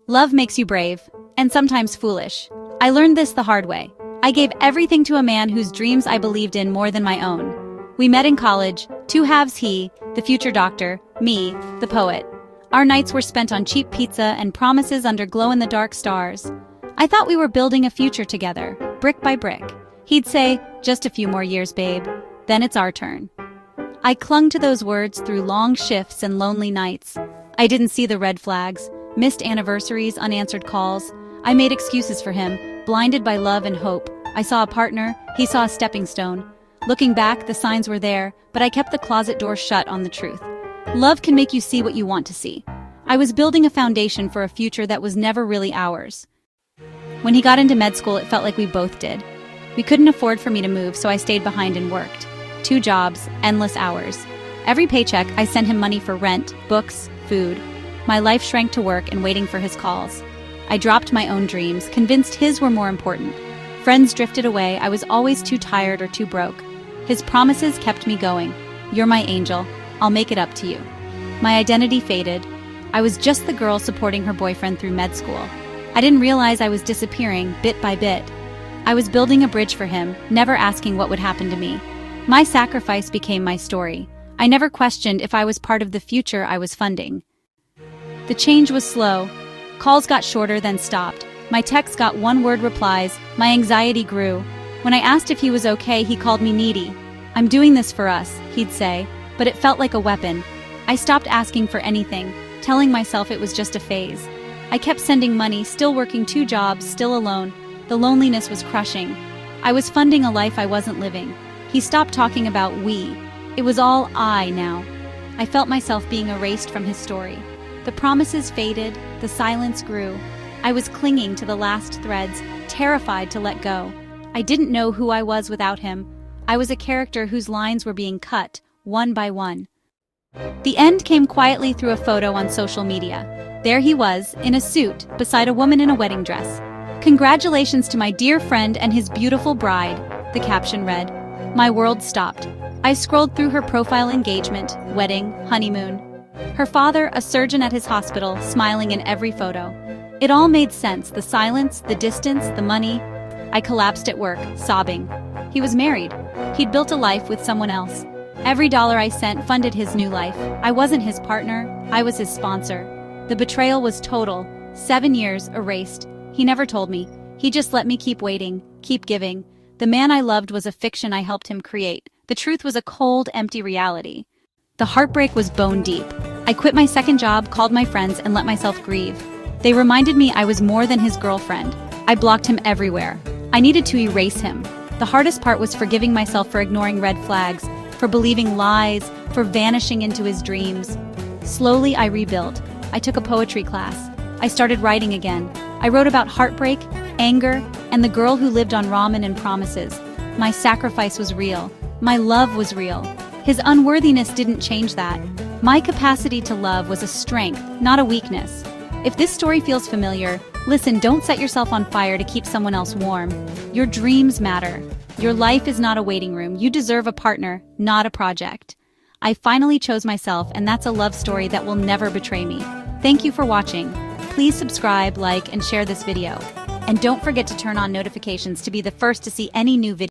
Love makes you brave, and sometimes foolish. I learned this the hard way. I gave everything to a man whose dreams I believed in more than my own. We met in college, two halves he, the future doctor, me, the poet. Our nights were spent on cheap pizza and promises under glow-in-the-dark stars. I thought we were building a future together, brick by brick. He'd say, "Just a few more years, babe. Then it's our turn." I clung to those words through long shifts and lonely nights. I didn't see the red flags, missed anniversaries, unanswered calls. I made excuses for him, blinded by love and hope. I saw a partner, he saw a stepping stone. Looking back, the signs were there, but I kept the closet door shut on the truth. Love can make you see what you want to see. I was building a foundation for a future that was never really ours. When he got into med school, it felt like we both did. We couldn't afford for me to move, so I stayed behind and worked. 2 jobs, endless hours. Every paycheck, I sent him money for rent, books, food. My life shrank to work and waiting for his calls. I dropped my own dreams, convinced his were more important. Friends drifted away, I was always too tired or too broke. His promises kept me going. "You're my angel, I'll make it up to you." My identity faded. I was just the girl supporting her boyfriend through med school. I didn't realize I was disappearing bit by bit. I was building a bridge for him, never asking what would happen to me. My sacrifice became my story. I never questioned if I was part of the future I was funding. The change was slow. Calls got shorter, then stopped. My texts got one-word replies. My anxiety grew. When I asked if he was okay, he called me needy. "I'm doing this for us," he'd say, but it felt like a weapon. I stopped asking for anything, telling myself it was just a phase. I kept sending money, still working 2 jobs, still alone. The loneliness was crushing. I was funding a life I wasn't living. He stopped talking about we. It was all I now. I felt myself being erased from his story. The promises faded, the silence grew. I was clinging to the last threads, terrified to let go. I didn't know who I was without him. I was a character whose lines were being cut, one by one. The end came quietly through a photo on social media. There he was, in a suit, beside a woman in a wedding dress. "Congratulations to my dear friend and his beautiful bride," the caption read. My world stopped. I scrolled through her profile: engagement, wedding, honeymoon. Her father, a surgeon at his hospital, smiling in every photo. It all made sense, the silence, the distance, the money. I collapsed at work, sobbing. He was married. He'd built a life with someone else. Every dollar I sent funded his new life. I wasn't his partner, I was his sponsor. The betrayal was total. 7 years erased. He never told me. He just let me keep waiting, keep giving. The man I loved was a fiction I helped him create. The truth was a cold, empty reality. The heartbreak was bone deep. I quit my second job, called my friends, and let myself grieve. They reminded me I was more than his girlfriend. I blocked him everywhere. I needed to erase him. The hardest part was forgiving myself for ignoring red flags, for believing lies, for vanishing into his dreams. Slowly, I rebuilt. I took a poetry class. I started writing again. I wrote about heartbreak, anger, and the girl who lived on ramen and promises. My sacrifice was real. My love was real. His unworthiness didn't change that. My capacity to love was a strength, not a weakness. If this story feels familiar, listen, don't set yourself on fire to keep someone else warm. Your dreams matter. Your life is not a waiting room. You deserve a partner, not a project. I finally chose myself, and that's a love story that will never betray me. Thank you for watching. Please subscribe, like, and share this video. And don't forget to turn on notifications to be the first to see any new video.